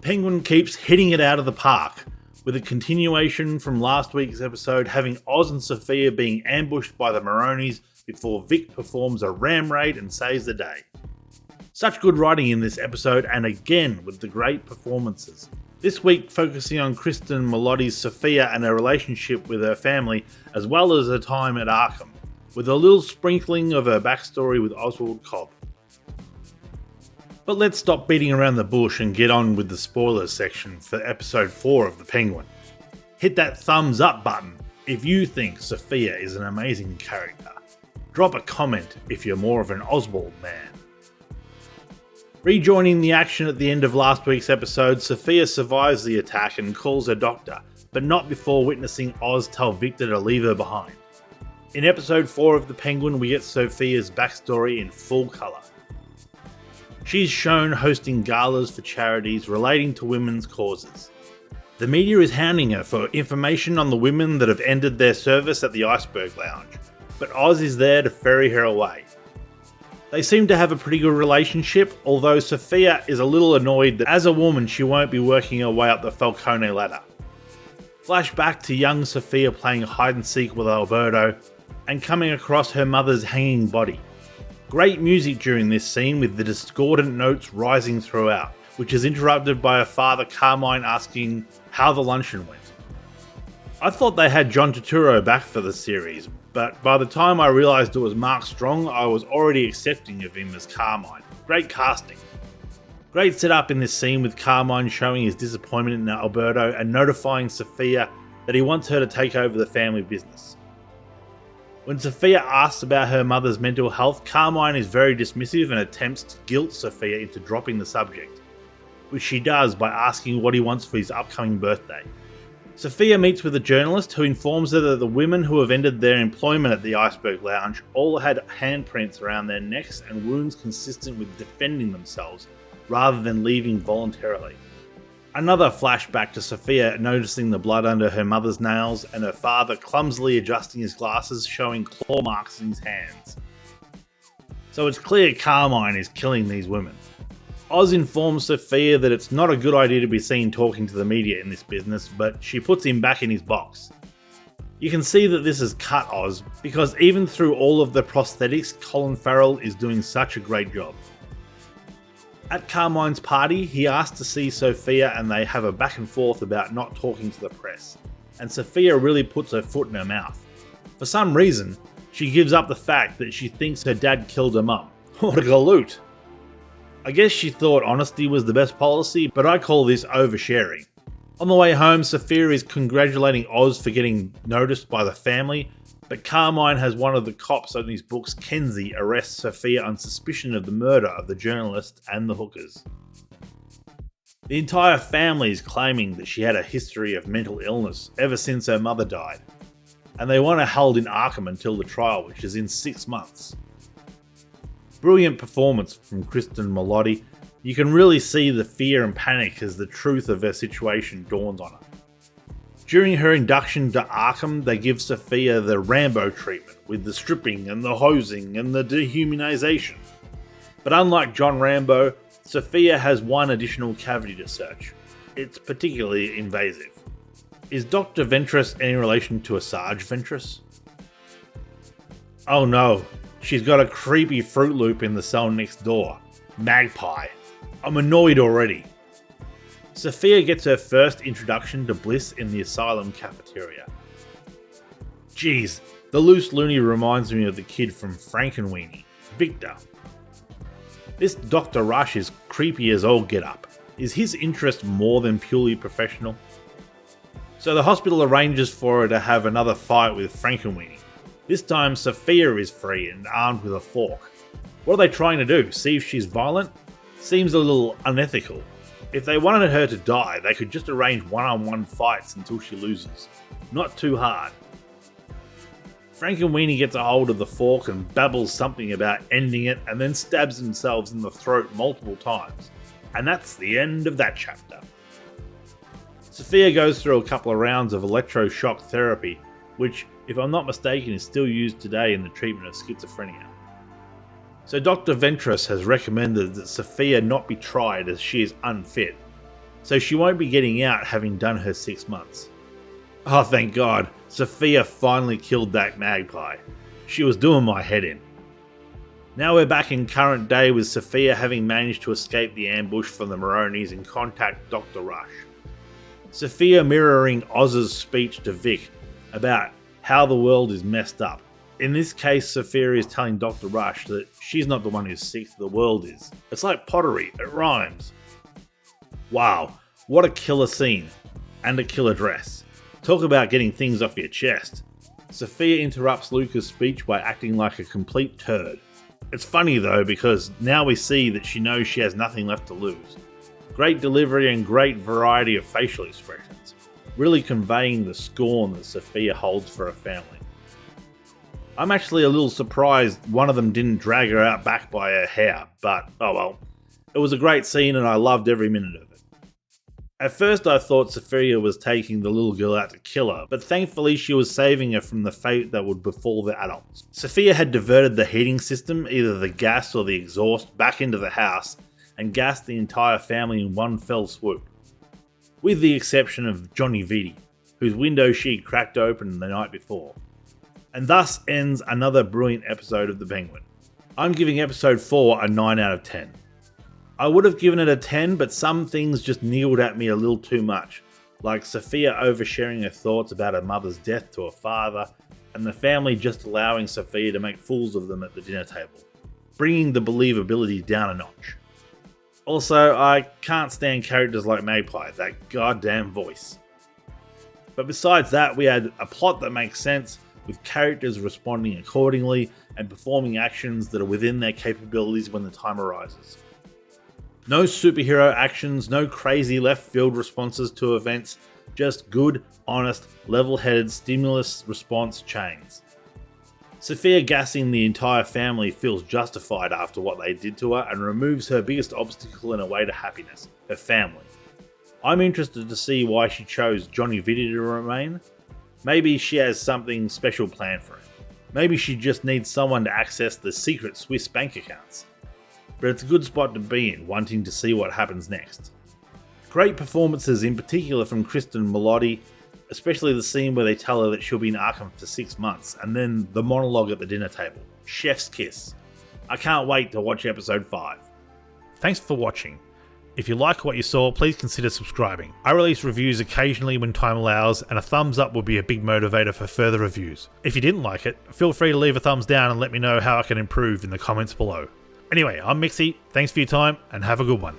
Penguin keeps hitting it out of the park, with a continuation from last week's episode having Oz and Sophia being ambushed by the Maronis before Vic performs a ram raid and saves the day. Such good writing in this episode, and again with the great performances. This week focusing on Kristen Milioti's Sophia and her relationship with her family, as well as her time at Arkham, with a little sprinkling of her backstory with Oswald Cobb. But let's stop beating around the bush and get on with the spoilers section for episode 4 of The Penguin. Hit that thumbs up button if you think Sophia is an amazing character. Drop a comment if you're more of an Oswald man. Rejoining the action at the end of last week's episode, Sophia survives the attack and calls her doctor, but not before witnessing Oz tell Victor to leave her behind. In episode 4 of The Penguin, we get Sophia's backstory in full colour. She's shown hosting galas for charities relating to women's causes. The media is hounding her for information on the women that have ended their service at the Iceberg Lounge, but Oz is there to ferry her away. They seem to have a pretty good relationship, although Sophia is a little annoyed that as a woman she won't be working her way up the Falcone ladder. Flashback to young Sophia playing hide and seek with Alberto and coming across her mother's hanging body. Great music during this scene with the discordant notes rising throughout, which is interrupted by her father Carmine asking how the luncheon went. I thought they had John Turturro back for the series, but by the time I realised it was Mark Strong, I was already accepting of him as Carmine. Great casting. Great setup in this scene with Carmine showing his disappointment in Alberto and notifying Sophia that he wants her to take over the family business. When Sophia asks about her mother's mental health, Carmine is very dismissive and attempts to guilt Sophia into dropping the subject, which she does by asking what he wants for his upcoming birthday. Sophia meets with a journalist who informs her that the women who have ended their employment at the Iceberg Lounge all had handprints around their necks and wounds consistent with defending themselves rather than leaving voluntarily. Another flashback to Sophia noticing the blood under her mother's nails and her father clumsily adjusting his glasses, showing claw marks in his hands. So it's clear Carmine is killing these women. Oz informs Sophia that it's not a good idea to be seen talking to the media in this business, but she puts him back in his box. You can see that this has cut Oz, because even through all of the prosthetics, Colin Farrell is doing such a great job. At Carmine's party, he asks to see Sophia and they have a back and forth about not talking to the press, and Sophia really puts her foot in her mouth. For some reason, she gives up the fact that she thinks her dad killed her mum. What a galoot! I guess she thought honesty was the best policy, but I call this oversharing. On the way home, Sophia is congratulating Oz for getting noticed by the family, but Carmine has one of the cops on his books, Kenzie, arrest Sophia on suspicion of the murder of the journalist and the hookers. The entire family is claiming that she had a history of mental illness ever since her mother died, and they want her held in Arkham until the trial, which is in 6 months. Brilliant performance from Kristen Milioti. You can really see the fear and panic as the truth of her situation dawns on her. During her induction to Arkham, they give Sophia the Rambo treatment with the stripping and the hosing and the dehumanization. But unlike John Rambo, Sophia has one additional cavity to search. It's particularly invasive. Is Dr. Ventress any relation to Asajj Ventress? Oh no, she's got a creepy Fruit Loop in the cell next door. Magpie. I'm annoyed already. Sophia gets her first introduction to Bliss in the asylum cafeteria. Geez, the loose loony reminds me of the kid from Frankenweenie, Victor. This Dr. Rush is creepy as all get up. Is his interest more than purely professional? So the hospital arranges for her to have another fight with Frankenweenie. This time Sophia is free and armed with a fork. What are they trying to do? See if she's violent? Seems a little unethical. If they wanted her to die, they could just arrange one-on-one fights until she loses. Not too hard. Frankenweenie gets a hold of the fork and babbles something about ending it and then stabs themselves in the throat multiple times. And that's the end of that chapter. Sophia goes through a couple of rounds of electroshock therapy, which, if I'm not mistaken, is still used today in the treatment of schizophrenia. So Dr. Ventress has recommended that Sophia not be tried as she is unfit. so she won't be getting out having done her 6 months. Oh, thank God, Sophia finally killed that magpie. She was doing my head in. Now we're back in current day with Sophia having managed to escape the ambush from the Maronis and contact Dr. Rush. Sophia mirroring Oz's speech to Vic about how the world is messed up. In this case, Sophia is telling Dr. Rush that she's not the one who's sick, the world is. It's like pottery, it rhymes. Wow, what a killer scene. And a killer dress. Talk about getting things off your chest. Sophia interrupts Luca's speech by acting like a complete turd. It's funny though, because now we see that she knows she has nothing left to lose. Great delivery and great variety of facial expressions, really conveying the scorn that Sophia holds for her family. I'm actually a little surprised one of them didn't drag her out back by her hair, but oh well. It was a great scene and I loved every minute of it. At first I thought Sophia was taking the little girl out to kill her, but thankfully she was saving her from the fate that would befall the adults. Sophia had diverted the heating system, either the gas or the exhaust, back into the house and gassed the entire family in one fell swoop. With the exception of Johnny Vitti, whose window she'd cracked open the night before. And thus ends another brilliant episode of The Penguin. I'm giving episode 4 a 9 out of 10. I would have given it a 10, but some things just niggled at me a little too much, like Sophia oversharing her thoughts about her mother's death to her father, and the family just allowing Sophia to make fools of them at the dinner table, bringing the believability down a notch. Also, I can't stand characters like Magpie, that goddamn voice. But besides that, we had a plot that makes sense, with characters responding accordingly and performing actions that are within their capabilities when the time arises. No superhero actions, no crazy left field responses to events, just good, honest, level-headed stimulus response chains. Sophia gassing the entire family feels justified after what they did to her and removes her biggest obstacle in her way to happiness, her family. I'm interested to see why she chose Johnny Vitti to remain. Maybe she has something special planned for him. Maybe she just needs someone to access the secret Swiss bank accounts. But it's a good spot to be in, wanting to see what happens next. Great performances, in particular from Kristen Milotti, especially the scene where they tell her that she'll be in Arkham for 6 months, and then the monologue at the dinner table. Chef's kiss. I can't wait to watch episode 5. Thanks for watching. If you like what you saw, please consider subscribing. I release reviews occasionally when time allows, and a thumbs up would be a big motivator for further reviews. If you didn't like it, feel free to leave a thumbs down and let me know how I can improve in the comments below. Anyway, I'm Mixie, thanks for your time, and have a good one.